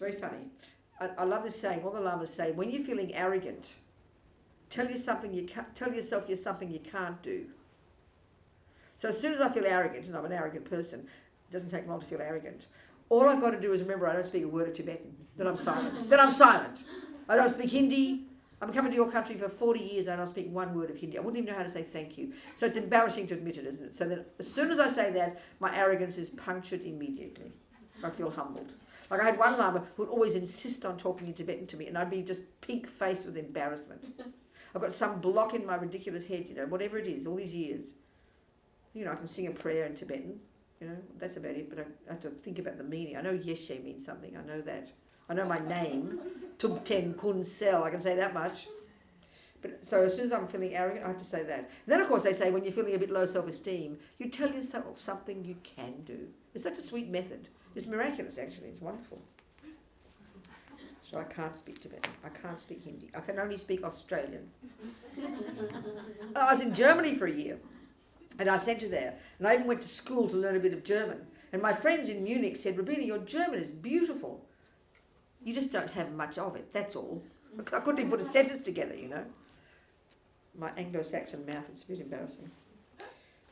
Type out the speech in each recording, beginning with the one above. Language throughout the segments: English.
very funny. I love this saying. All the Lamas say, when you're feeling arrogant, tell yourself you're something you can't do. So as soon as I feel arrogant, and I'm an arrogant person, it doesn't take long to feel arrogant, all I've got to do is remember I don't speak a word of Tibetan. Then I'm silent. I don't speak Hindi. I'm coming to your country for 40 years and I don't speak one word of Hindi. I wouldn't even know how to say thank you. So it's embarrassing to admit it, isn't it? So that as soon as I say that, my arrogance is punctured immediately. I feel humbled. Like I had one Lama who would always insist on talking in Tibetan to me and I'd be just pink-faced with embarrassment. I've got some block in my ridiculous head, whatever it is, all these years. I can sing a prayer in Tibetan, that's about it, but I have to think about the meaning. I know Yeshe means something, I know that. I know my name, Tubten Kun Sel, I can say that much. But so as soon as I'm feeling arrogant, I have to say that. Then of course they say when you're feeling a bit low self-esteem, you tell yourself something you can do. It's such a sweet method. It's miraculous actually, it's wonderful. So I can't speak Tibetan, I can't speak Hindi, I can only speak Australian. I was in Germany for a year. And I sent her there. And I even went to school to learn a bit of German. And my friends in Munich said, Robina, your German is beautiful. You just don't have much of it, that's all. I couldn't even put a sentence together, My Anglo-Saxon mouth, it's a bit embarrassing.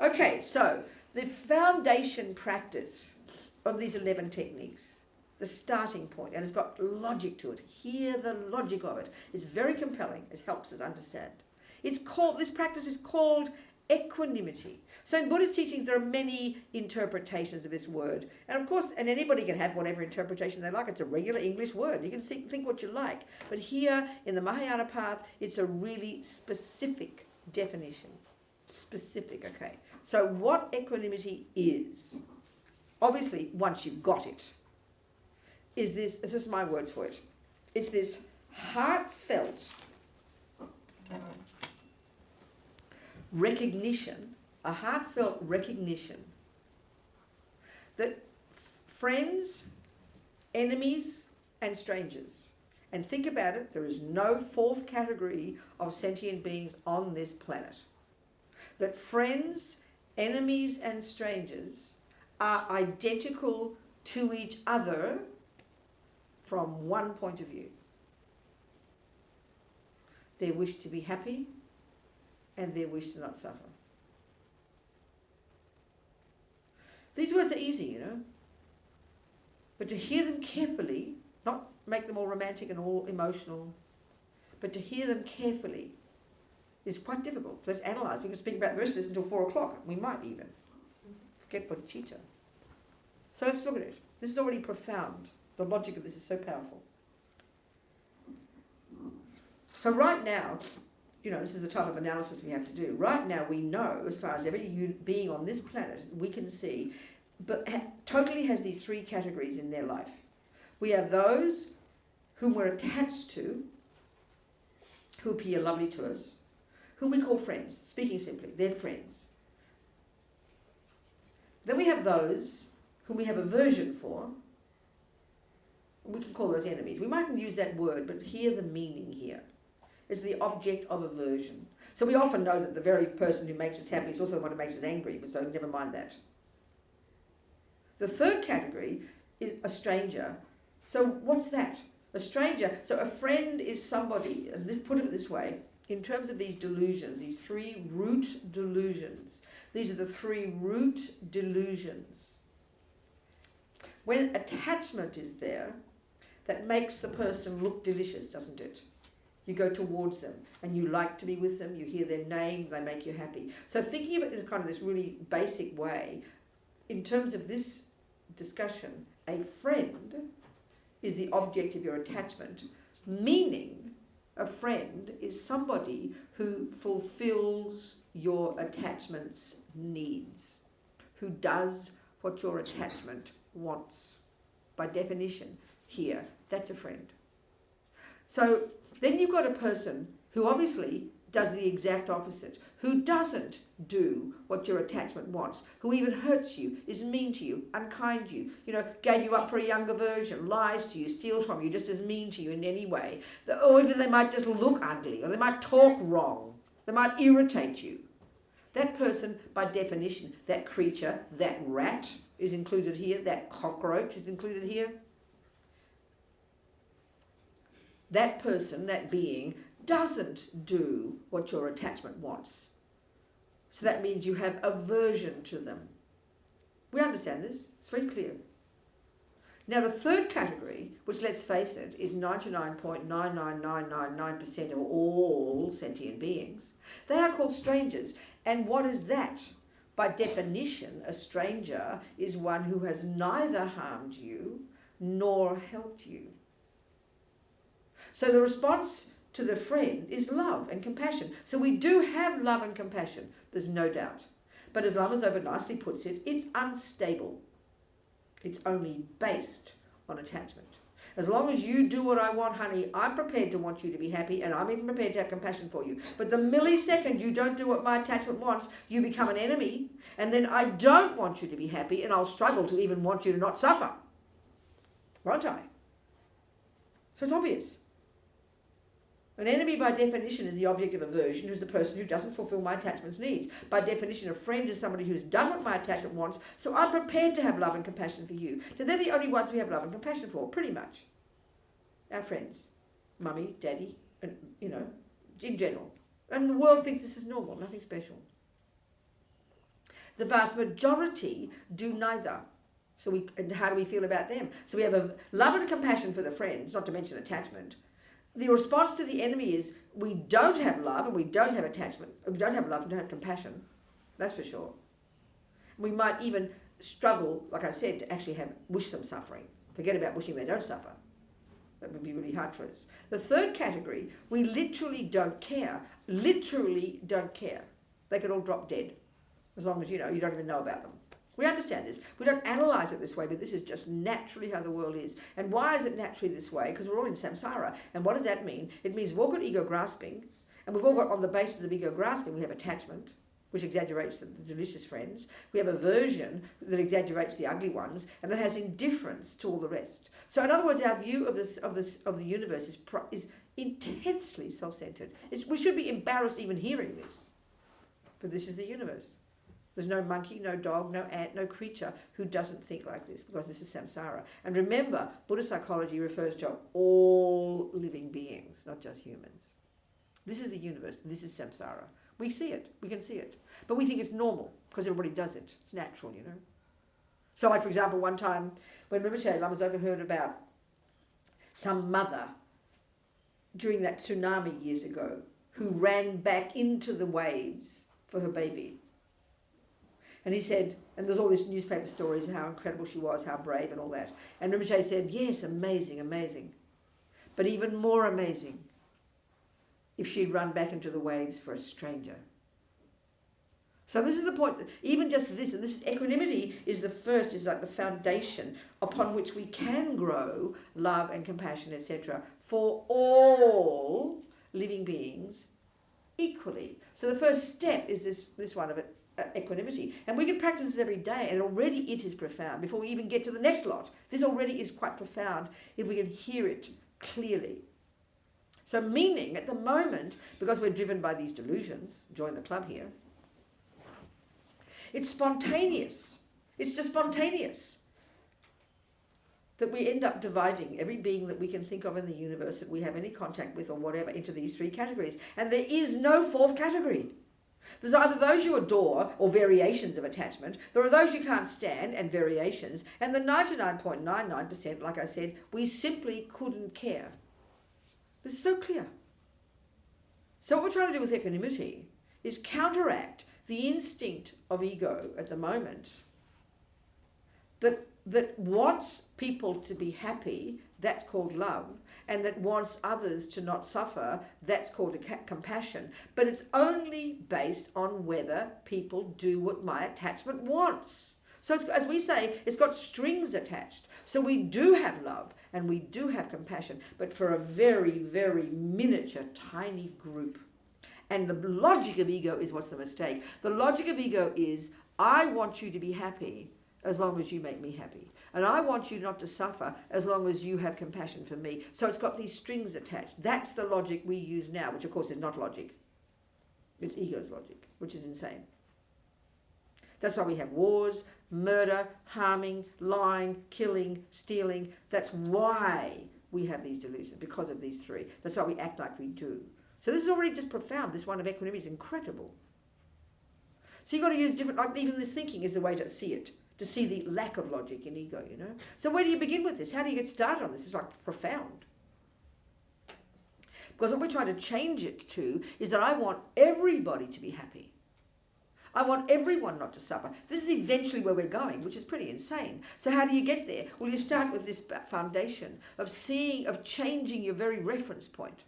Okay, so the foundation practice of these 11 techniques, the starting point, and it's got logic to it. Hear the logic of it. It's very compelling. It helps us understand. This practice is called equanimity. So in Buddhist teachings there are many interpretations of this word, and of course, and anybody can have whatever interpretation they like. It's a regular English word, you can think what you like, but here in the Mahayana path it's a really specific definition. Okay, so what equanimity is, obviously once you've got it, is this is my words for it, it's this heartfelt recognition, a heartfelt recognition that friends, enemies, and strangers, and think about it, there is no fourth category of sentient beings on this planet, that friends, enemies, and strangers are identical to each other from one point of view. Their wish to be happy and their wish to not suffer. These words are easy, but to hear them carefully, not make them all romantic and all emotional, but to hear them carefully is quite difficult. So let's analyse. We can speak about the rest of this until 4 o'clock. We might even forget bodhicitta. So let's look at it. This is already profound. The logic of this is so powerful. So right now, this is the type of analysis we have to do. Right now we know, as far as every being on this planet, we can see, but totally has these 3 categories in their life. We have those whom we're attached to, who appear lovely to us, whom we call friends. Speaking simply, they're friends. Then we have those whom we have aversion for. We can call those enemies. We mightn't use that word, but hear the meaning here. Is the object of aversion. So we often know that the very person who makes us happy is also the one who makes us angry, but so never mind that. The third category is a stranger. So what's that? A stranger, so a friend is somebody, and put it this way, in terms of these delusions, these 3 root delusions, these are the 3 root delusions. When attachment is there, that makes the person look delicious, doesn't it? You go towards them and you like to be with them, you hear their name, they make you happy. So thinking of it in kind of this really basic way, in terms of this discussion, a friend is the object of your attachment, meaning a friend is somebody who fulfills your attachment's needs, who does what your attachment wants. By definition, here, that's a friend. So then you've got a person who obviously does the exact opposite, who doesn't do what your attachment wants, who even hurts you, is mean to you, unkind to you, gave you up for a younger version, lies to you, steals from you, just as mean to you in any way. Or even they might just look ugly, or they might talk wrong, they might irritate you. That person, by definition, that creature, that rat is included here, that cockroach is included here. that person, that being, doesn't do what your attachment wants. So that means you have aversion to them. We understand this. It's very clear. Now the third category, which let's face it, is 99.99999% of all sentient beings. They are called strangers. And what is that? By definition, a stranger is one who has neither harmed you nor helped you. So the response to the friend is love and compassion. So we do have love and compassion, there's no doubt. But as Lama Zopa nicely puts it, it's unstable. It's only based on attachment. As long as you do what I want, honey, I'm prepared to want you to be happy, and I'm even prepared to have compassion for you. But the millisecond you don't do what my attachment wants, you become an enemy, and then I don't want you to be happy, and I'll struggle to even want you to not suffer. Won't I? So it's obvious. An enemy, by definition, is the object of aversion, who's the person who doesn't fulfill my attachment's needs. By definition, a friend is somebody who's done what my attachment wants, so I'm prepared to have love and compassion for you. So they're the only ones we have love and compassion for, pretty much. Our friends. Mummy, daddy, and, in general. And the world thinks this is normal, nothing special. The vast majority do neither. And how do we feel about them? So we have a love and compassion for the friends, not to mention attachment. The response to the enemy is we don't have love and we don't have attachment. We don't have love and don't have compassion. That's for sure. We might even struggle, like I said, to actually wish them suffering. Forget about wishing they don't suffer. That would be really hard for us. The third category, we literally don't care. Literally don't care. They could all drop dead as long as you don't even know about them. We understand this. We don't analyse it this way, but this is just naturally how the world is. And why is it naturally this way? Because we're all in samsara. And what does that mean? It means we've all got ego grasping, and we've all got, on the basis of ego grasping, we have attachment, which exaggerates the delicious friends. We have aversion that exaggerates the ugly ones, and that has indifference to all the rest. So in other words, our view of the universe is intensely self-centered. We should be embarrassed even hearing this. But this is the universe. There's no monkey, no dog, no ant, no creature who doesn't think like this, because this is samsara. And remember, Buddhist psychology refers to all living beings, not just humans. This is the universe. This is samsara. We see it. We can see it. But we think it's normal because everybody does it. It's natural, So like, for example, one time when Rinpoche, Lama Zopa, heard about some mother during that tsunami years ago who ran back into the waves for her baby. And he said, and there's all these newspaper stories of how incredible she was, how brave and all that. And Rinpoche said, yes, amazing, amazing. But even more amazing if she'd run back into the waves for a stranger. So this is the point, even just this, and this equanimity is like the foundation upon which we can grow love and compassion, etc., for all living beings equally. So the first step is this one of it. Equanimity, and we can practice this every day, and already it is profound before we even get to the next lot. This already is quite profound if we can hear it clearly. So meaning at the moment, because we're driven by these delusions, join the club here, it's spontaneous. It's just spontaneous that we end up dividing every being that we can think of in the universe that we have any contact with or whatever into these three categories, and there is no fourth category. There's either those you adore, or variations of attachment. There are those you can't stand, and variations. And the 99.99%, like I said, we simply couldn't care. This is so clear. So what we're trying to do with equanimity is counteract the instinct of ego at the moment that wants people to be happy, that's called love, and that wants others to not suffer, that's called compassion. But it's only based on whether people do what my attachment wants. So it's, as we say, it's got strings attached. So we do have love and we do have compassion, but for a very, very miniature, tiny group. And the logic of ego is what's the mistake. The logic of ego is, I want you to be happy as long as you make me happy. And I want you not to suffer as long as you have compassion for me. So it's got these strings attached. That's the logic we use now, which of course is not logic. It's ego's logic, which is insane. That's why we have wars, murder, harming, lying, killing, stealing. That's why we have these delusions, because of these three. That's why we act like we do. So this is already just profound. This one of equanimity is incredible. So you've got to use different, like even this thinking is the way to see it, to see the lack of logic in ego, you know. So where do you begin with this? How do you get started on this? It's like profound. Because what we're trying to change it to is that I want everybody to be happy. I want everyone not to suffer. This is eventually where we're going, which is pretty insane. So how do you get there? Well, you start with this foundation of seeing, of changing your very reference point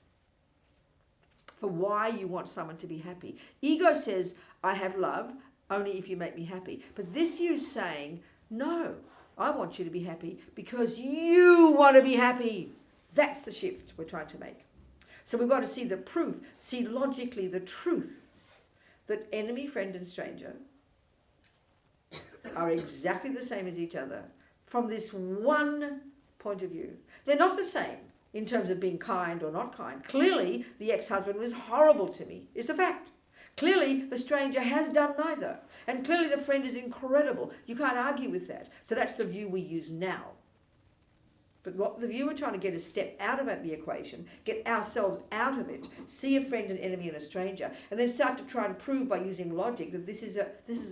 for why you want someone to be happy. Ego says, I have love only if you make me happy. But this view is saying, no, I want you to be happy because you want to be happy. That's the shift we're trying to make. So we've got to see the proof, see logically the truth that enemy, friend and stranger are exactly the same as each other from this one point of view. They're not the same in terms of being kind or not kind. Clearly, the ex-husband was horrible to me. It's a fact. Clearly, the stranger has done neither. And clearly, the friend is incredible. You can't argue with that. So that's the view we use now. But what the view we're trying to get is step out of the equation, get ourselves out of it, see a friend, an enemy, and a stranger, and then start to try and prove by using logic that this is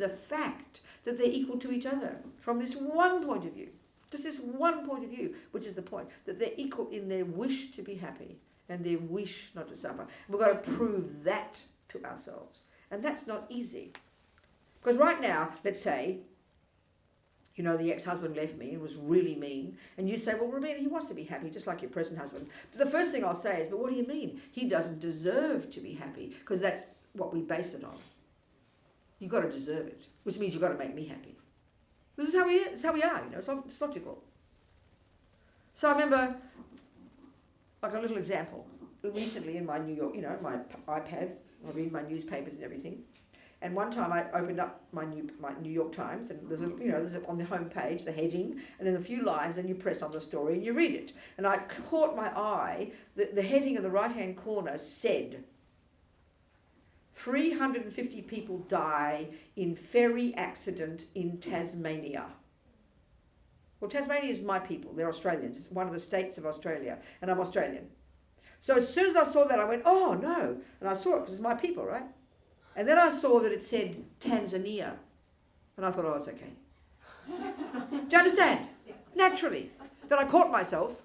a fact, that they're equal to each other from this one point of view. Just this one point of view, which is the point, that they're equal in their wish to be happy and their wish not to suffer. We've got to prove that to ourselves. And that's not easy. Because right now, let's say, you know, the ex-husband left me and was really mean. And you say, well, Robina, he wants to be happy, just like your present husband. But the first thing I'll say is, but what do you mean? He doesn't deserve to be happy, because that's what we base it on. You've got to deserve it, which means you've got to make me happy. This is how we are, you know, it's logical. So I remember, like a little example, recently in my New York, you know, my iPad, I read my newspapers and everything. And one time I opened up my New York Times, and there's on the home page, the heading, and then a few lines, and you press on the story and you read it. And I caught my eye that the heading in the right-hand corner said, 350 people die in ferry accident in Tasmania. Well, Tasmania is my people. They're Australians. It's one of the states of Australia, and I'm Australian. So as soon as I saw that, I went, oh, no. And I saw it because it's my people, right? And then I saw that it said Tanzania. And I thought, oh, it's okay. Do you understand? Naturally. Then I caught myself,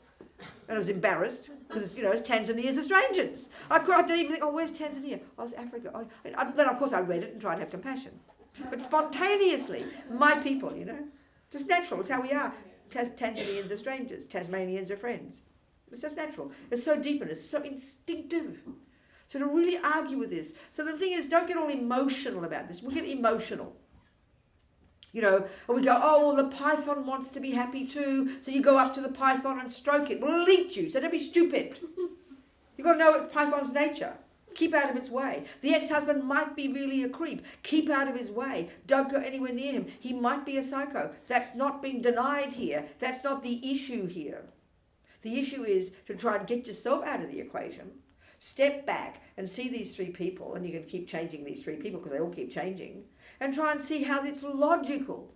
and I was embarrassed, because, you know, Tanzania's Australians. I didn't even think, oh, where's Tanzania? Oh, it's Africa. Oh, then, of course, I read it and tried to have compassion. But spontaneously, my people, you know. Just natural. It's how we are. Tanzanians are strangers. Tasmanians are friends. It's just natural. It's so deep and it's so instinctive. So to really argue with this. So the thing is, don't get all emotional about this. We get emotional. You know, and we go, oh, well, the python wants to be happy too. So you go up to the python and stroke it. Well, it'll eat you, so don't be stupid. You've got to know python's nature. Keep out of its way. The ex-husband might be really a creep. Keep out of his way. Don't go anywhere near him. He might be a psycho. That's not being denied here. That's not the issue here. The issue is to try and get yourself out of the equation. Step back and see these three people, and you can keep changing these three people because they all keep changing, and try and see how it's logical.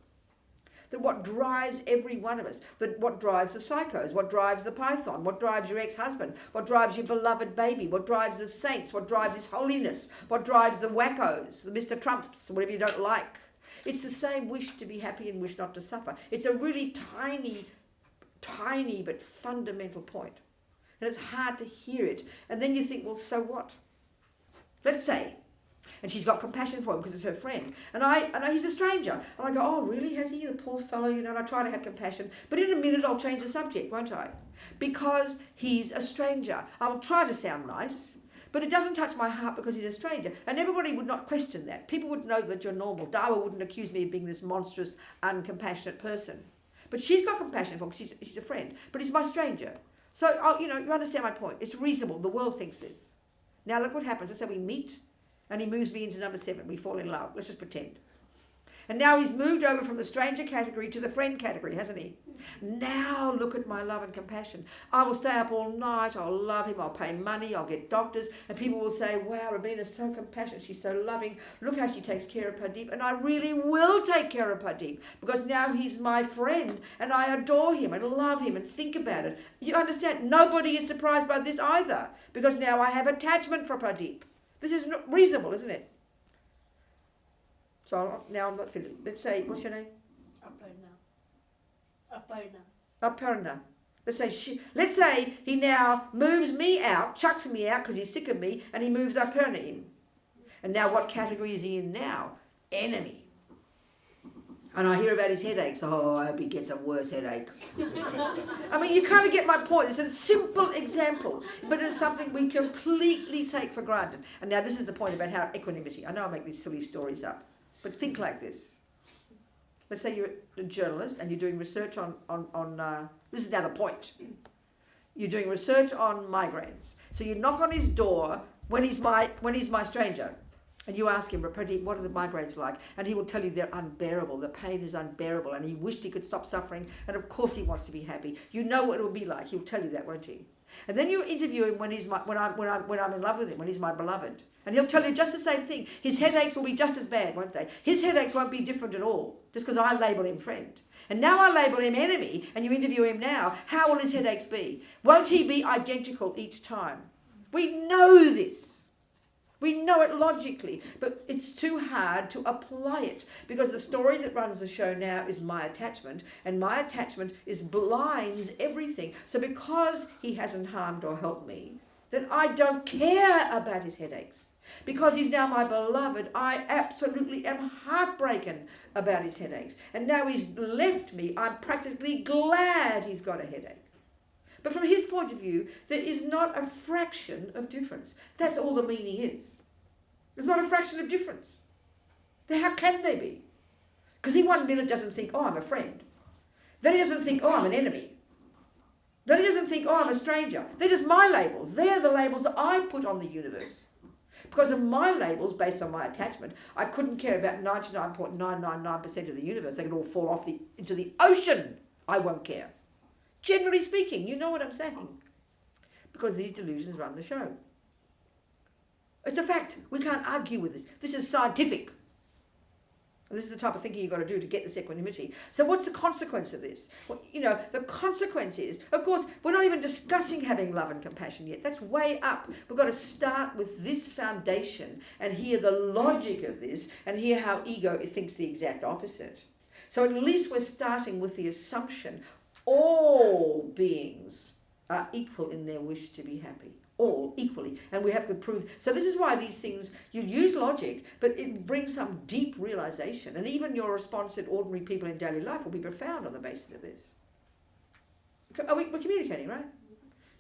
That what drives every one of us, that what drives the psychos, what drives the python, what drives your ex-husband, what drives your beloved baby, what drives the saints, what drives his holiness, what drives the wackos, the Mr. Trumps, whatever you don't like. It's the same wish to be happy and wish not to suffer. It's a really tiny but fundamental point. And it's hard to hear it. And then you think, well, so what? Let's say, and she's got compassion for him because it's her friend. And I know he's a stranger. And I go, oh, really? Has he? The poor fellow, you know, and I try to have compassion. But in a minute, I'll change the subject, won't I? Because he's a stranger. I'll try to sound nice, but it doesn't touch my heart because he's a stranger. And everybody would not question that. People would know that you're normal. Dawa wouldn't accuse me of being this monstrous, uncompassionate person. But she's got compassion for him because she's a friend. But he's my stranger. So, you know, you understand my point. It's reasonable. The world thinks this. Now, look what happens. Let's say we meet, and he moves me into number 7. We fall in love. Let's just pretend. And now he's moved over from the stranger category to the friend category, hasn't he? Now look at my love and compassion. I will stay up all night, I'll love him, I'll pay money, I'll get doctors, and people will say, wow, Robina's so compassionate, she's so loving, look how she takes care of Pradeep. And I really will take care of Pradeep, because now he's my friend, and I adore him and love him and think about it. You understand? Nobody is surprised by this either, because now I have attachment for Pradeep. This is not reasonable, isn't it? So now I'm not feeling. Let's say, what's your name? Aparna. Let's say he now moves me out, chucks me out because he's sick of me, and he moves Aparna in. And now what category is he in now? Enemy. And I hear about his headaches. Oh, I hope he gets a worse headache. I mean, you kind of get my point. It's a simple example, but it's something we completely take for granted. And now this is the point about how equanimity. I know I make these silly stories up, but think like this. Let's say you're a journalist and you're doing research on this is now the point. You're doing research on migraines. So you knock on his door when he's my stranger. And you ask him, Pradeep, what are the migraines like? And he will tell you they're unbearable. The pain is unbearable. And he wished he could stop suffering. And of course he wants to be happy. You know what it will be like. He'll tell you that, won't he? And then you interview him when I'm in love with him, when he's my beloved. And he'll tell you just the same thing. His headaches will be just as bad, won't they? His headaches won't be different at all, just because I label him friend. And now I label him enemy, and you interview him now. How will his headaches be? Won't he be identical each time? We know this. We know it logically, but it's too hard to apply it, because the story that runs the show now is my attachment, and my attachment blinds everything. So because he hasn't harmed or helped me, then I don't care about his headaches. Because he's now my beloved, I absolutely am heartbroken about his headaches. And now he's left me, I'm practically glad he's got a headache. But from his point of view, there is not a fraction of difference. That's all the meaning is. There's not a fraction of difference. Then how can they be? Because he 1 minute doesn't think, oh, I'm a friend. Then he doesn't think, oh, I'm an enemy. Then he doesn't think, oh, I'm a stranger. They're just my labels. They're the labels that I put on the universe. Because of my labels, based on my attachment, I couldn't care about 99.999% of the universe. They could all fall off into the ocean. I won't care. Generally speaking, you know what I'm saying. Because these delusions run the show. It's a fact. We can't argue with this. This is scientific. And this is the type of thinking you've got to do to get this equanimity. So what's the consequence of this? Well, the consequence is, of course, we're not even discussing having love and compassion yet. That's way up. We've got to start with this foundation and hear the logic of this and hear how ego thinks the exact opposite. So at least we're starting with the assumption all beings are equal in their wish to be happy. All equally, and we have to prove. So this is why these things, you use logic, but it brings some deep realization, and even your response at ordinary people in daily life will be profound on the basis of this. We're communicating, right?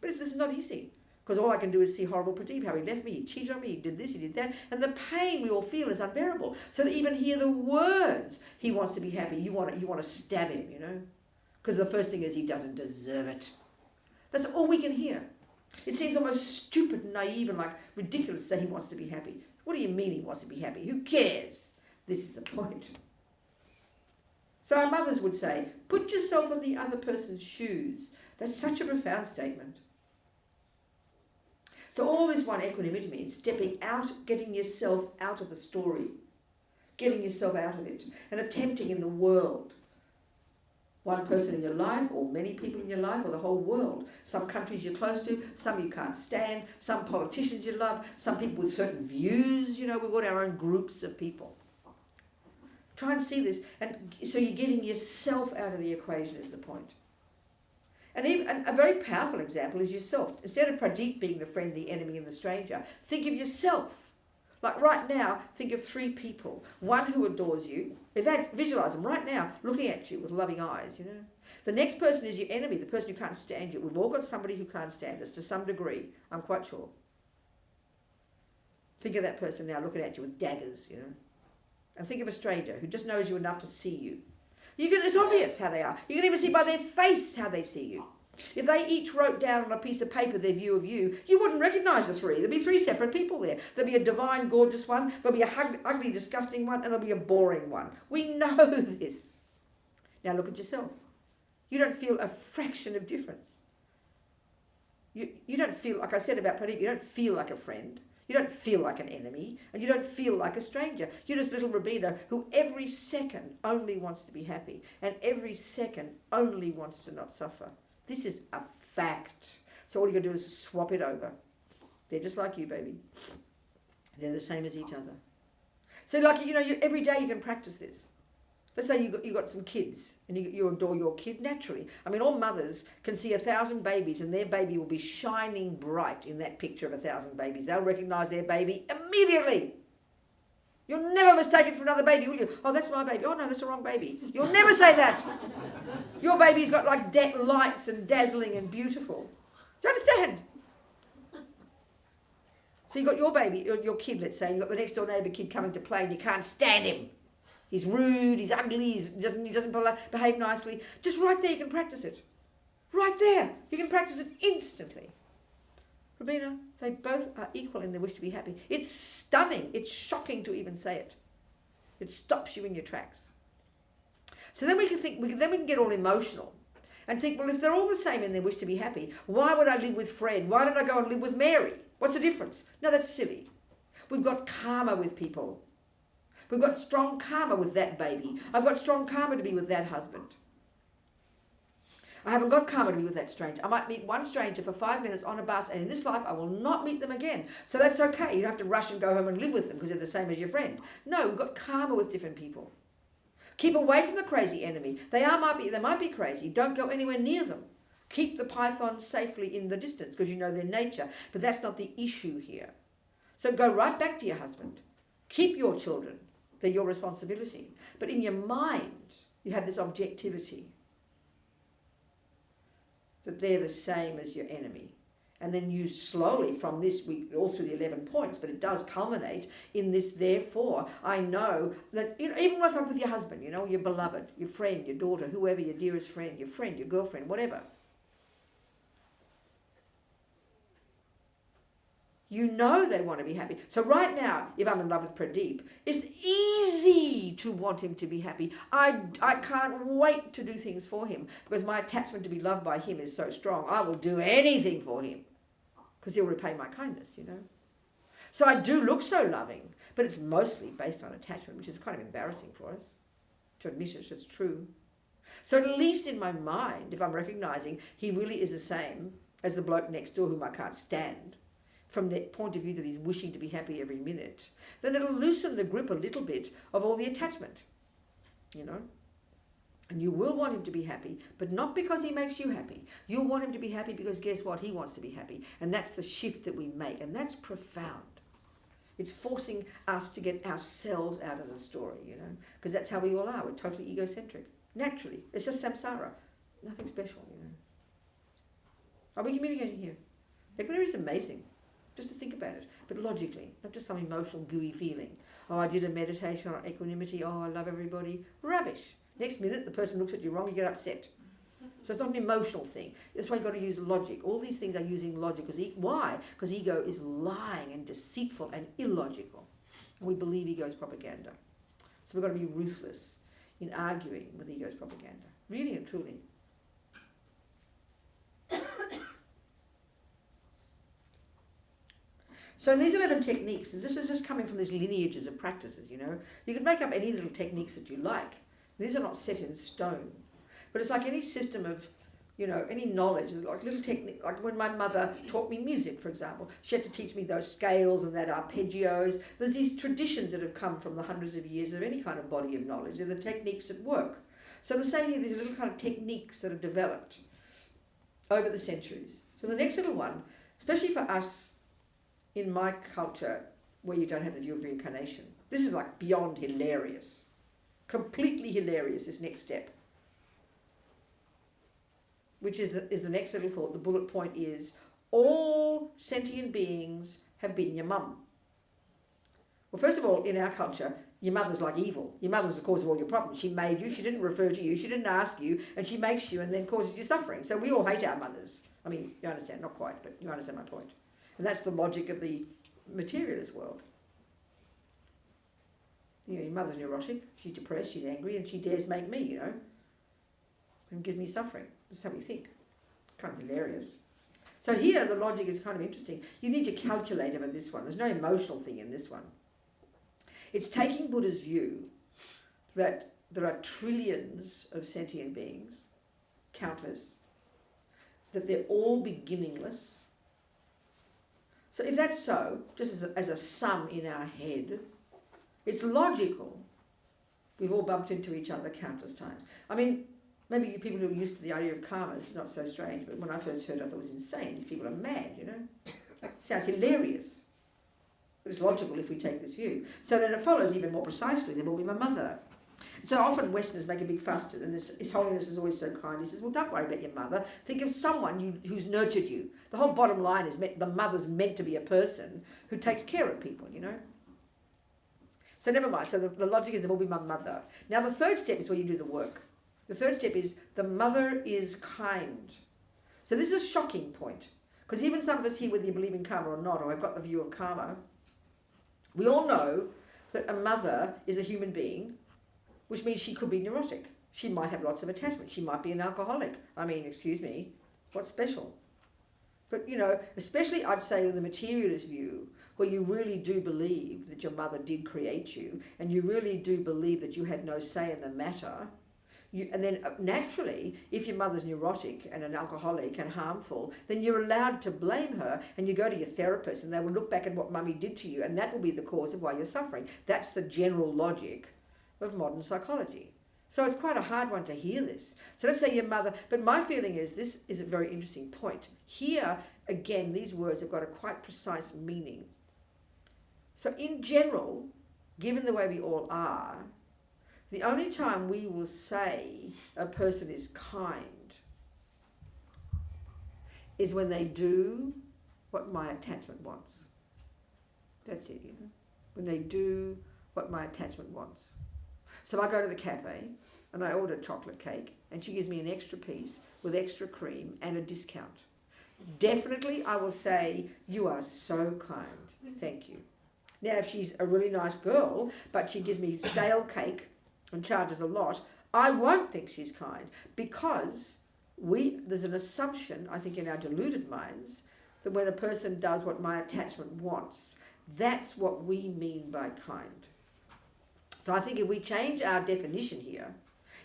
But this is not easy, because all I can do is see horrible Pradeep, how he left me, he cheated on me, he did this, he did that, and the pain we all feel is unbearable. So to even hear the words, he wants to be happy, you want to stab him, because the first thing is he doesn't deserve it. That's all we can hear. It seems almost stupid and naive and like ridiculous to say he wants to be happy. What do you mean he wants to be happy? Who cares? This is the point. So our mothers would say, put yourself in the other person's shoes. That's such a profound statement. So all this one equanimity means stepping out, getting yourself out of the story, getting yourself out of it, and attempting in the world. One person in your life, or many people in your life, or the whole world. Some countries you're close to, some you can't stand, some politicians you love, some people with certain views, we've got our own groups of people. Try and see this, and so you're getting yourself out of the equation is the point. And even a very powerful example is yourself. Instead of Pradeep being the friend, the enemy, and the stranger, think of yourself. Like right now, think of 3 people. One who adores you. In fact, visualize them right now, looking at you with loving eyes, The next person is your enemy, the person who can't stand you. We've all got somebody who can't stand us to some degree, I'm quite sure. Think of that person now looking at you with daggers, And think of a stranger who just knows you enough to see you. It's obvious how they are. You can even see by their face how they see you. If they each wrote down on a piece of paper their view of you, you wouldn't recognise the three. There'd be three separate people there. There'd be a divine, gorgeous one, there'll be a ugly, disgusting one, and there'll be a boring one. We know this. Now look at yourself. You don't feel a fraction of difference. You don't feel, like I said about Pradeep, you don't feel like a friend. You don't feel like an enemy, and you don't feel like a stranger. You're just little Robina who every second only wants to be happy, and every second only wants to not suffer. This is a fact. So all you got to do is swap it over. They're just like you, baby. They're the same as each other. So like, every day you can practice this. Let's say you got some kids and you adore your kid naturally. I mean, all mothers can see 1,000 babies and their baby will be shining bright in that picture of 1,000 babies. They'll recognise their baby immediately. You'll never mistake it for another baby, will you? Oh, that's my baby. Oh, no, that's the wrong baby. You'll never say that. Your baby's got like lights and dazzling and beautiful. Do you understand? So you got your baby, your kid, let's say, you got the next door neighbour kid coming to play and you can't stand him. He's rude, he's ugly, he doesn't behave nicely. Just right there you can practice it. Right there. You can practice it instantly. Robina, they both are equal in their wish to be happy. It's stunning. It's shocking to even say it. It stops you in your tracks. So then we can get all emotional and think, well, if they're all the same in their wish to be happy, why would I live with Fred? Why don't I go and live with Mary? What's the difference? No, that's silly. We've got karma with people. We've got strong karma with that baby. I've got strong karma to be with that husband. I haven't got karma to be with that stranger. I might meet one stranger for 5 minutes on a bus, and in this life I will not meet them again. So that's okay. You don't have to rush and go home and live with them because they're the same as your friend. No, we've got karma with different people. Keep away from the crazy enemy. They might be crazy. Don't go anywhere near them. Keep the pythons safely in the distance because you know their nature. But that's not the issue here. So go right back to your husband. Keep your children. They're your responsibility. But in your mind, you have this objectivity that they're the same as your enemy. And then you slowly, from this, all through the 11 points, but it does culminate in this, therefore, I know that, even with your husband, your beloved, your friend, your daughter, whoever, your dearest friend, your girlfriend, whatever. You know they want to be happy. So right now, if I'm in love with Pradeep, it's easy to want him to be happy. I can't wait to do things for him because my attachment to be loved by him is so strong. I will do anything for him because he'll repay my kindness, So I do look so loving, but it's mostly based on attachment, which is kind of embarrassing for us to admit it. It's true. So at least in my mind, if I'm recognising he really is the same as the bloke next door whom I can't stand, from the point of view that he's wishing to be happy every minute, then it'll loosen the grip a little bit of all the attachment, And you will want him to be happy, but not because he makes you happy. You'll want him to be happy because guess what? He wants to be happy. And that's the shift that we make, and that's profound. It's forcing us to get ourselves out of the story, because that's how we all are. We're totally egocentric. Naturally. It's just samsara. Nothing special, Are we communicating here? Equanimity is amazing. Just to think about it, but logically, not just some emotional, gooey feeling. Oh, I did a meditation on equanimity. Oh, I love everybody. Rubbish. Next minute, the person looks at you wrong, you get upset. So it's not an emotional thing. That's why you've got to use logic. All these things are using logic. Why? Because ego is lying and deceitful and illogical. And we believe ego is propaganda. So we've got to be ruthless in arguing with ego's propaganda. Really and truly. So in these 11 techniques, and this is just coming from these lineages of practices, you can make up any little techniques that you like. These are not set in stone. But it's like any system of, any knowledge, like little technique, like when my mother taught me music, for example, she had to teach me those scales and that arpeggios. There's these traditions that have come from the hundreds of years of any kind of body of knowledge. They're the techniques that work. So the same here, these little kind of techniques that have developed over the centuries. So the next little one, especially for us, in my culture, where you don't have the view of reincarnation, this is like beyond hilarious. Completely hilarious, this next step. Which is the next little thought. The bullet point is, all sentient beings have been your mum. Well, first of all, in our culture, Your mother's like evil. Your mother's the cause of all your problems. She made you, she didn't refer to you, she didn't ask you, and she makes you and then causes you suffering. So we all hate our mothers. I mean, you understand, not quite, but you understand my point. And that's the logic of the materialist world. You know, your mother's neurotic, she's depressed, she's angry, and she dares make me, you know, and gives me suffering. That's how we think. Kind of hilarious. So here the logic is kind of interesting. You need your calculator in this one. There's no emotional thing in this one. It's taking Buddha's view that there are trillions of sentient beings, countless, that they're all beginningless. So if that's so, just as a sum in our head, it's logical we've all bumped into each other countless times. I mean, maybe you people who are used to the idea of karma, it's not so strange, but when I first heard it, I thought it was insane. These people are mad, you know. Sounds hilarious. But it's logical if we take this view. So then it follows even more precisely, there will be my mother. So often Westerners make a big fuss, and His Holiness is always so kind. He says, well, don't worry about your mother. Think of someone who's nurtured you. The whole bottom line is the mother's meant to be a person who takes care of people, you know. So never mind. So the logic is there will be my mother. Now the third step is where you do the work. The third step is the mother is kind. So this is a shocking point. Because even some of us here, whether you believe in karma or not, or have got the view of karma, we all know that a mother is a human being, which means she could be neurotic. She might have lots of attachment. She might be an alcoholic. I mean, excuse me, what's special? But, you know, especially I'd say with the materialist view, where you really do believe that your mother did create you, and you really do believe that you had no say in the matter, and then naturally, if your mother's neurotic and an alcoholic and harmful, then you're allowed to blame her, and you go to your therapist and they will look back at what mummy did to you, and that will be the cause of why you're suffering. That's the general logic of modern psychology. So it's quite a hard one to hear this. So let's say your mother, but my feeling is this is a very interesting point. Here, again, these words have got a quite precise meaning. So in general, given the way we all are, the only time we will say a person is kind is when they do what my attachment wants. That's it, you know. When they do what my attachment wants. So I go to the cafe and I order chocolate cake and she gives me an extra piece with extra cream and a discount. Definitely I will say, you are so kind, thank you. Now if she's a really nice girl but she gives me stale cake and charges a lot, I won't think she's kind, because there's an assumption, I think, in our deluded minds that when a person does what my attachment wants, that's what we mean by kind. So I think if we change our definition here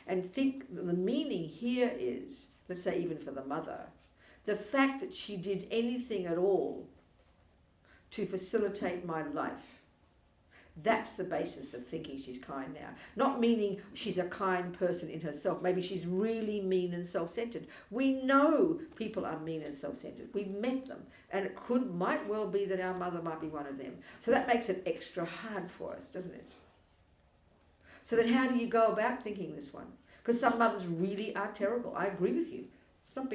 and think that the meaning here is, let's say even for the mother, the fact that she did anything at all to facilitate my life, that's the basis of thinking she's kind now. Not meaning she's a kind person in herself. Maybe she's really mean and self-centered. We know people are mean and self-centered. We've met them. And it might well be that our mother might be one of them. So that makes it extra hard for us, doesn't it? So then how do you go about thinking this one? Because some mothers really are terrible. I agree with you. It's not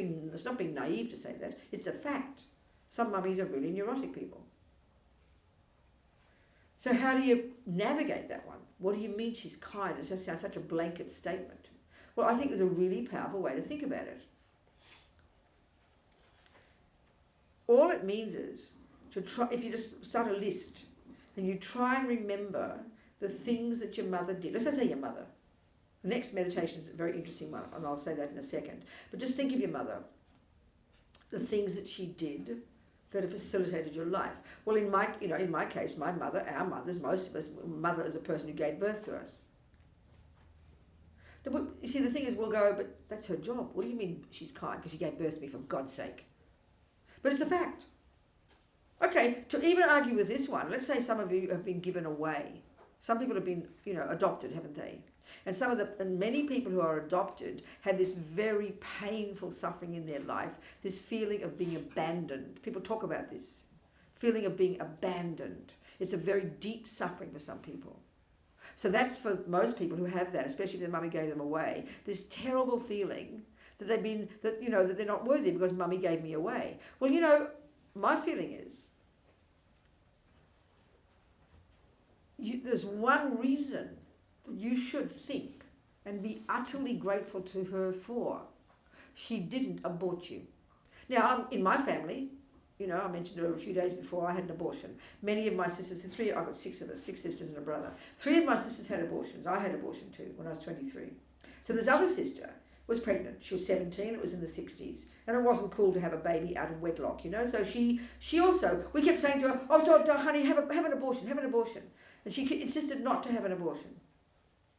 being naive to say that. It's a fact. Some mummies are really neurotic people. So how do you navigate that one? What do you mean she's kind? It just sounds such a blanket statement. Well, I think there's a really powerful way to think about it. All it means is to try, if you just start a list and you try and remember the things that your mother did. Let's say your mother. The next meditation is a very interesting one, and I'll say that in a second. But just think of your mother. The things that she did that have facilitated your life. Well, in my case, my mother, our mothers, most of us, mother is a person who gave birth to us. You see, the thing is, we'll go, but that's her job. What do you mean she's kind? Because she gave birth to me, for God's sake. But it's a fact. Okay, to even argue with this one, let's say some of you have been given away. Some people have been, adopted, haven't they? And many people who are adopted have this very painful suffering in their life, this feeling of being abandoned. People talk about this, feeling of being abandoned. It's a very deep suffering for some people. So that's for most people who have that, especially if their mummy gave them away, this terrible feeling that that they're not worthy because mummy gave me away. Well, my feeling is, there's one reason that you should think and be utterly grateful to her for. She didn't abort you. Now, in my family, you know, I mentioned her a few days before I had an abortion. Many of my sisters, I've got 6 of us, 6 sisters and a brother. 3 of my sisters had abortions. I had abortion too when I was 23. So this other sister was pregnant. She was 17, it was in the 60s. And it wasn't cool to have a baby out of wedlock, you know. So she also, we kept saying to her, oh, so, honey, have an abortion, have an abortion. And she insisted not to have an abortion.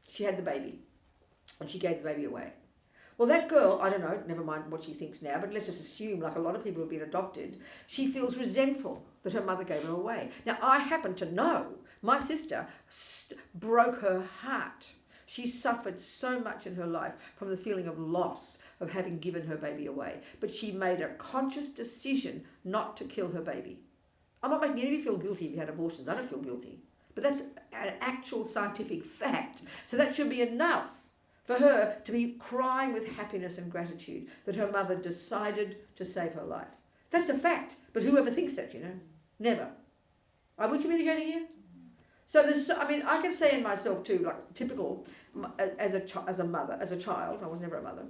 She had the baby. And she gave the baby away. Well, that girl, I don't know, never mind what she thinks now, but let's just assume, like a lot of people who've been adopted, she feels resentful that her mother gave her away. Now, I happen to know my sister broke her heart. She suffered so much in her life from the feeling of loss of having given her baby away. But she made a conscious decision not to kill her baby. I'm not making anybody feel guilty if you had abortions. I don't feel guilty. But that's an actual scientific fact. So that should be enough for her to be crying with happiness and gratitude that her mother decided to save her life. That's a fact. But whoever thinks that, you know? Never. Are we communicating here? So there's, I mean, I can say in myself too, like typical, as a child, I was never a mother.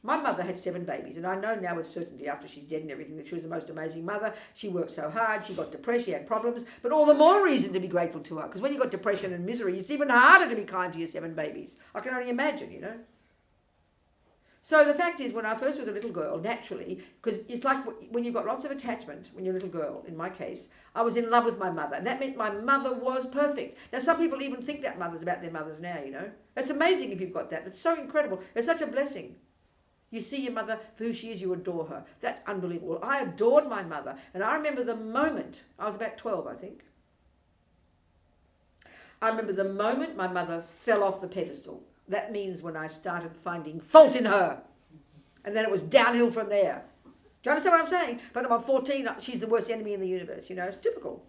My mother had 7 babies, and I know now with certainty after she's dead and everything that she was the most amazing mother. She worked so hard, she got depressed, she had problems, but all the more reason to be grateful to her, because when you've got depression and misery, it's even harder to be kind to your 7 babies. I can only imagine, you know. So the fact is, when I first was a little girl, naturally, because it's like when you've got lots of attachment, when you're a little girl, in my case, I was in love with my mother, and that meant my mother was perfect. Now, some people even think that mothers about their mothers now, you know. That's amazing if you've got that. That's so incredible. It's such a blessing. You see your mother for who she is, you adore her. That's unbelievable. I adored my mother, and I remember the moment, I was about 12, I think. I remember the moment my mother fell off the pedestal. That means when I started finding fault in her. And then it was downhill from there. Do you understand what I'm saying? By the time I'm 14, she's the worst enemy in the universe, you know. It's typical.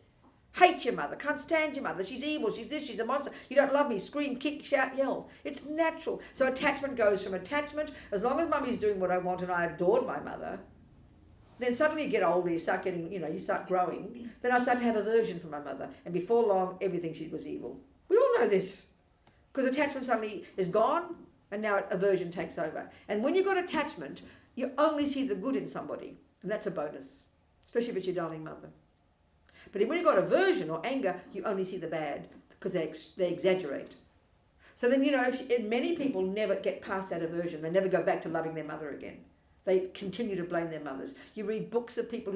Hate your mother, can't stand your mother, she's evil, she's this, she's a monster, you don't love me, scream, kick, shout, yell. It's natural. So attachment goes from attachment, as long as mummy's doing what I want and I adored my mother, then suddenly you get older, you start getting, you know, you start growing, then I start to have aversion for my mother, and before long, everything she was evil. We all know this, because attachment suddenly is gone, and now aversion takes over. And when you've got attachment, you only see the good in somebody, and that's a bonus, especially if it's your darling mother. But when you've got aversion or anger, you only see the bad because they exaggerate. So then, you know, many people never get past that aversion. They never go back to loving their mother again. They continue to blame their mothers. You read books of people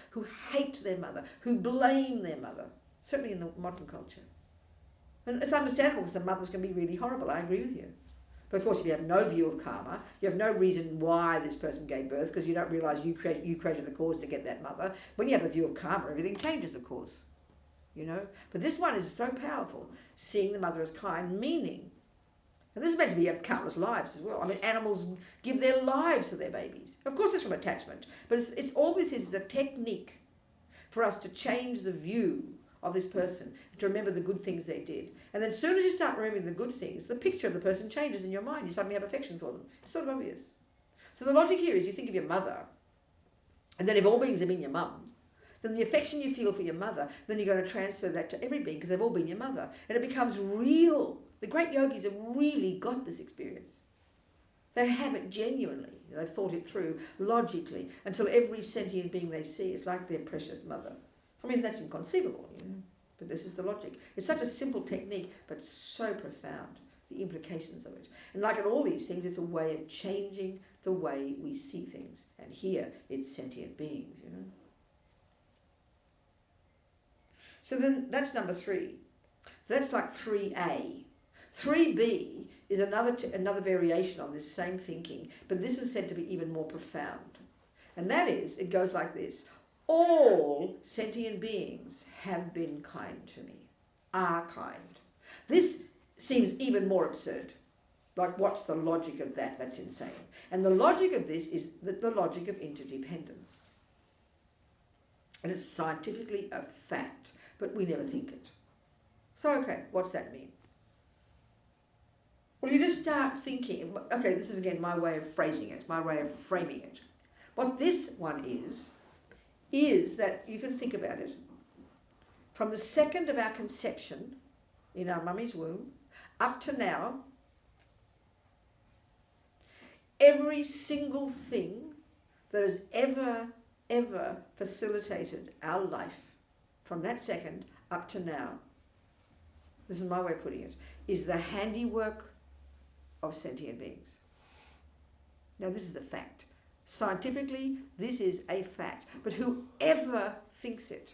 who hate their mother, who blame their mother, certainly in the modern culture. And it's understandable because the mothers can be really horrible. I agree with you. But of course, if you have no view of karma, you have no reason why this person gave birth because you don't realise you created the cause to get that mother. When you have a view of karma, everything changes, of course. You know? But this one is so powerful, seeing the mother as kind, meaning. And this is meant to be countless lives as well. I mean, animals give their lives to their babies. Of course, it's from attachment. But it's all this is a technique for us to change the view of this person, to remember the good things they did. And then as soon as you start remembering the good things, the picture of the person changes in your mind. You suddenly have affection for them. It's sort of obvious. So the logic here is you think of your mother, and then if all beings have been your mum, then the affection you feel for your mother, then you're going to transfer that to every being because they've all been your mother. And it becomes real. The great yogis have really got this experience. They have it genuinely. They've thought it through logically until every sentient being they see is like their precious mother. I mean, that's inconceivable, you know, but this is the logic. It's such a simple technique, but so profound, the implications of it. And like in all these things, it's a way of changing the way we see things. And here, it's sentient beings, you know. So then, that's number 3. That's like 3A. 3B is another variation on this same thinking, but this is said to be even more profound. And that is, it goes like this. All sentient beings have been kind to me, are kind. This seems even more absurd. Like, what's the logic of that? That's insane. And the logic of this is the logic of interdependence. And it's scientifically a fact, but we never think it. So, okay, what's that mean? Well, you just start thinking, okay, this is again my way of phrasing it, my way of framing it. What this one is that you can think about it. from the second of our conception in our mummy's womb up to now, every single thing that has ever facilitated our life from that second up to now, this is my way of putting it, is the handiwork of sentient beings. Now this is a fact. Scientifically, this is a fact. But whoever thinks it,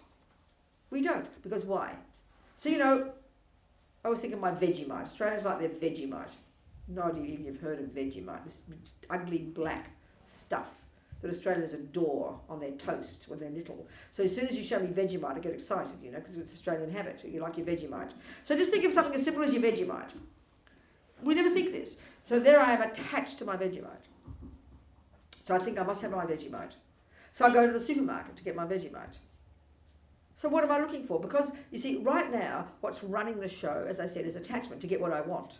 we don't. Because why? So, I was thinking my Vegemite. Australians like their Vegemite. No idea even you've heard of Vegemite. This ugly black stuff that Australians adore on their toast when they're little. So as soon as you show me Vegemite, I get excited, because it's Australian habit. You like your Vegemite. So just think of something as simple as your Vegemite. We never think this. So there I am attached to my Vegemite. So I think I must have my Vegemite. So I go to the supermarket to get my Vegemite. So what am I looking for? Because, you see, right now, what's running the show, as I said, is attachment to get what I want.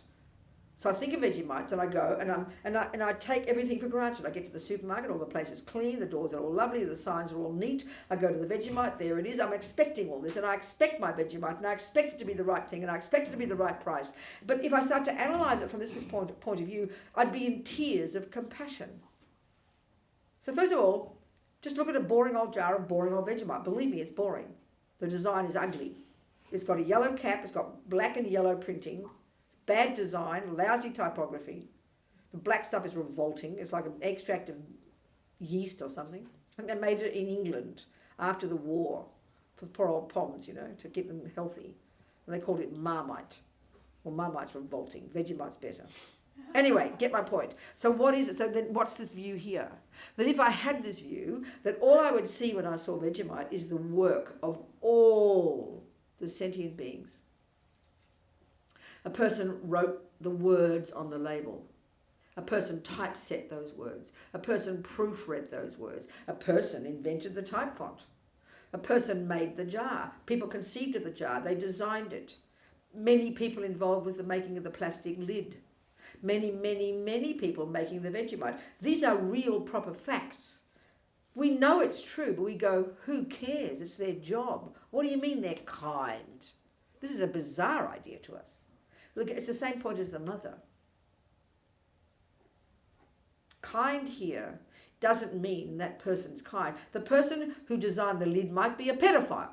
So I think of Vegemite, then I go and I take everything for granted. I get to the supermarket, all the place is clean, the doors are all lovely, the signs are all neat. I go to the Vegemite, there it is. I'm expecting all this, and I expect my Vegemite, and I expect it to be the right thing, and I expect it to be the right price. But if I start to analyse it from this point of view, I'd be in tears of compassion. So first of all, just look at a boring old jar of boring old Vegemite. Believe me, it's boring. The design is ugly. It's got a yellow cap, it's got black and yellow printing, bad design, lousy typography. The black stuff is revolting. It's like an extract of yeast or something. And they made it in England after the war for the poor old Poms, to keep them healthy. And they called it Marmite. Well, Marmite's revolting. Vegemite's better. Anyway, get my point. So what is it? So then what's this view here? That if I had this view, that all I would see when I saw Vegemite is the work of all the sentient beings. A person wrote the words on the label. A person typeset those words. A person proofread those words. A person invented the type font. A person made the jar. People conceived of the jar. They designed it. Many people involved with the making of the plastic lid. Many, many, many people making the Vegemite. These are real, proper facts. We know it's true, but we go, who cares? It's their job. What do you mean they're kind? This is a bizarre idea to us. Look, it's the same point as the mother. Kind here doesn't mean that person's kind. The person who designed the lid might be a pedophile.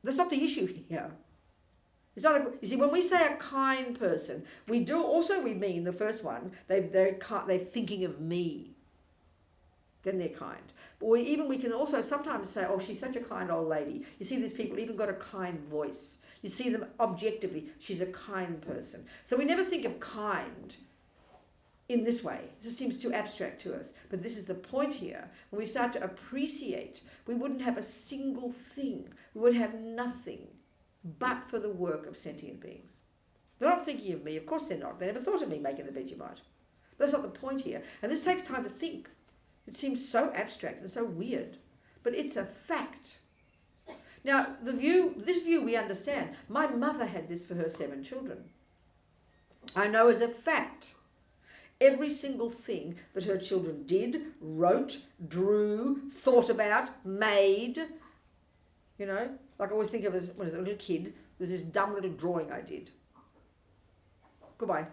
That's not the issue here. It's not you see, when we say a kind person, we mean the first one, they're thinking of me. Then they're kind. But we can also sometimes say, oh, she's such a kind old lady. You see, these people even got a kind voice. You see them objectively. She's a kind person. So we never think of kind in this way. It just seems too abstract to us. But this is the point here. When we start to appreciate, we wouldn't have a single thing. We would have nothing but for the work of sentient beings. They're not thinking of me. Of course they're not. They never thought of me making the Vegemite. That's not the point here. And this takes time to think. It seems so abstract and so weird. But it's a fact. Now, this view we understand. My mother had this for her 7 children. I know as a fact every single thing that her children did, wrote, drew, thought about, made. Like I always think of as when I was a little kid, there's this dumb little drawing I did. Goodbye.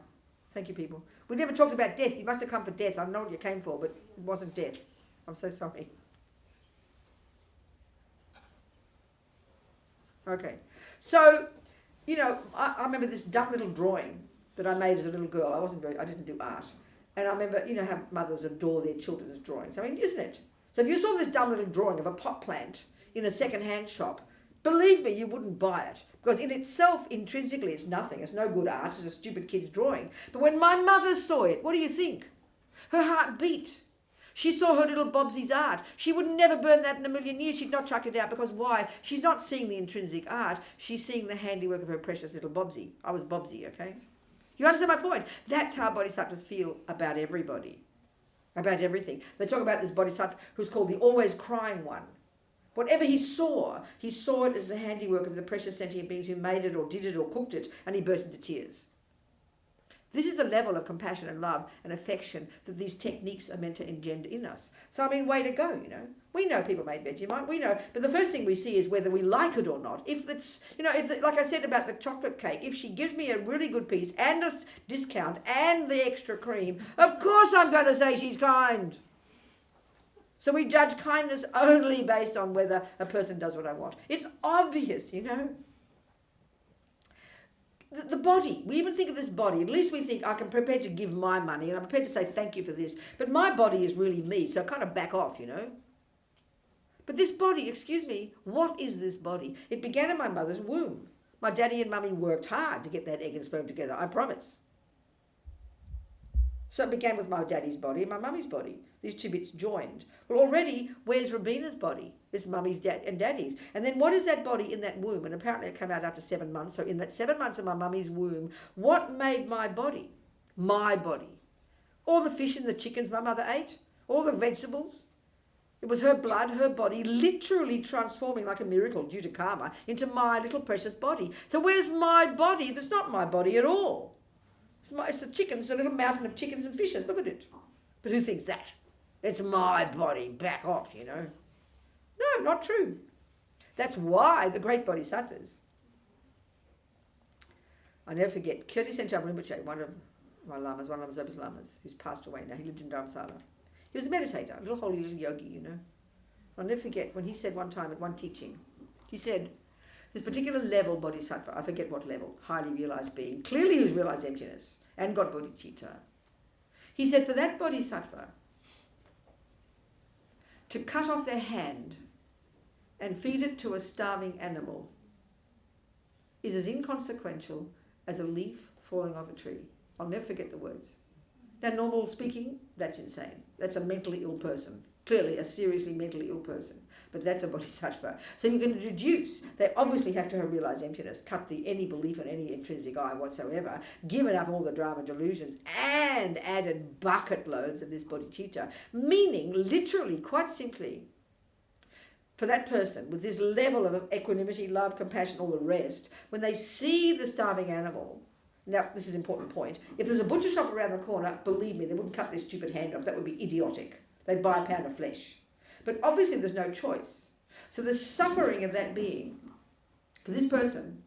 Thank you, people. We never talked about death. You must have come for death. I don't know what you came for, but it wasn't death. I'm so sorry. Okay. So, I remember this dumb little drawing that I made as a little girl. I didn't do art. And I remember, how mothers adore their children's drawings. I mean, isn't it? So if you saw this dumb little drawing of a pot plant in a second-hand shop, believe me, you wouldn't buy it. Because in itself, intrinsically, it's nothing. It's no good art. It's a stupid kid's drawing. But when my mother saw it, what do you think? Her heart beat. She saw her little Bobsy's art. She would never burn that in a million years. She'd not chuck it out. Because why? She's not seeing the intrinsic art. She's seeing the handiwork of her precious little Bobsy. I was Bobsy, okay? You understand my point? That's how bodhisattvas feel about everybody. About everything. They talk about this bodhisattva who's called the always crying one. Whatever he saw it as the handiwork of the precious sentient beings who made it or did it or cooked it, and he burst into tears. This is the level of compassion and love and affection that these techniques are meant to engender in us. So, I mean, way to go, you know. We know people made Vegemite, we know, but the first thing we see is whether we like it or not. If it's, you know, like I said about the chocolate cake, if she gives me a really good piece and a discount and the extra cream, of course I'm going to say she's kind. So we judge kindness only based on whether a person does what I want. It's obvious, you know. The body, we even think of this body, at least we think, I'm prepared to give my money and I'm prepared to say thank you for this, but my body is really me, so I kind of back off, you know. But this body, excuse me, what is this body? It began in my mother's womb. My daddy and mummy worked hard to get that egg and sperm together, I promise. So it began with my daddy's body and my mummy's body. These two bits joined. Well, already, where's Robina's body? It's mummy's and daddy's. And then what is that body in that womb? And apparently it came out after 7 months. So in that 7 months of my mummy's womb, what made my body? My body. All the fish and the chickens my mother ate, all the vegetables. It was her blood, her body, literally transforming like a miracle due to karma into my little precious body. So where's my body that's not my body at all? It's the chickens, a little mountain of chickens and fishes. Look at it. But who thinks that? It's my body. Back off, you know. No, not true. That's why the great bodhisattvas. I never forget, Kirti Senchab Rinpoche, one of my lamas, one of Lama Zopa's lamas, who's passed away now. He lived in Dharamsala. He was a meditator, a little holy little yogi, you know. I'll never forget when he said one time at one teaching, he said, this particular level bodhisattva, I forget what level, highly realized being, clearly who's realized emptiness and got bodhicitta. He said for that bodhisattva to cut off their hand and feed it to a starving animal is as inconsequential as a leaf falling off a tree. I'll never forget the words. Now, normal speaking, that's insane. That's a mentally ill person. Clearly, a seriously mentally ill person. But that's a bodhisattva. So you can deduce, they obviously have to have realized emptiness, cut any belief in any intrinsic I whatsoever, given up all the drama delusions, and added bucket loads of this bodhicitta. Meaning, literally, quite simply, for that person, with this level of equanimity, love, compassion, all the rest, when they see the starving animal, now this is an important point, if there's a butcher shop around the corner, believe me, they wouldn't cut their stupid hand off. That would be idiotic. They'd buy a pound of flesh. But obviously there's no choice. So the suffering of that being, for this person,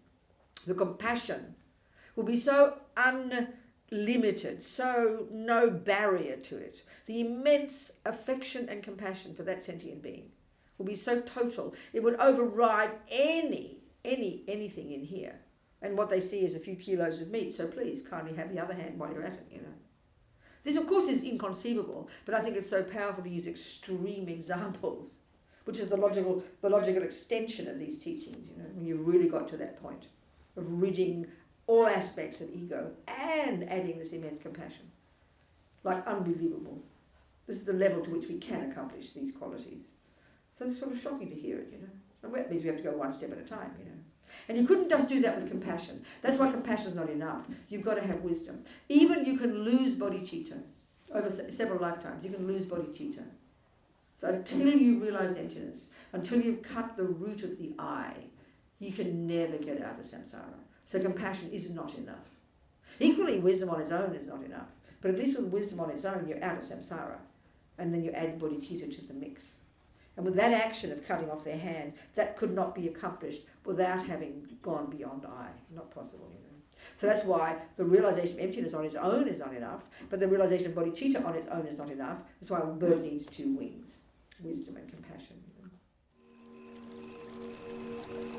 the compassion will be so unlimited, so no barrier to it. The immense affection and compassion for that sentient being will be so total, it would override anything in here. And what they see is a few kilos of meat, so please kindly have the other hand while you're at it, you know. This, of course, is inconceivable, but I think it's so powerful to use extreme examples, which is the logical extension of these teachings, you know, when you've really got to that point of ridding all aspects of ego and adding this immense compassion. Like, unbelievable. This is the level to which we can accomplish these qualities. So it's sort of shocking to hear it, you know. And that means we have to go one step at a time, you know. And you couldn't just do that with compassion. That's why compassion is not enough. You've got to have wisdom. Even you can lose bodhicitta. Over several lifetimes, you can lose bodhicitta. So until you realize emptiness, until you've cut the root of the I, you can never get out of samsara. So compassion is not enough. Equally, wisdom on its own is not enough. But at least with wisdom on its own, you're out of samsara. And then you add bodhicitta to the mix. And with that action of cutting off their hand, that could not be accomplished without having gone beyond I. Not possible, you know. So that's why the realization of emptiness on its own is not enough, but the realization of bodhicitta on its own is not enough. That's why a bird needs two wings, wisdom and compassion. You know.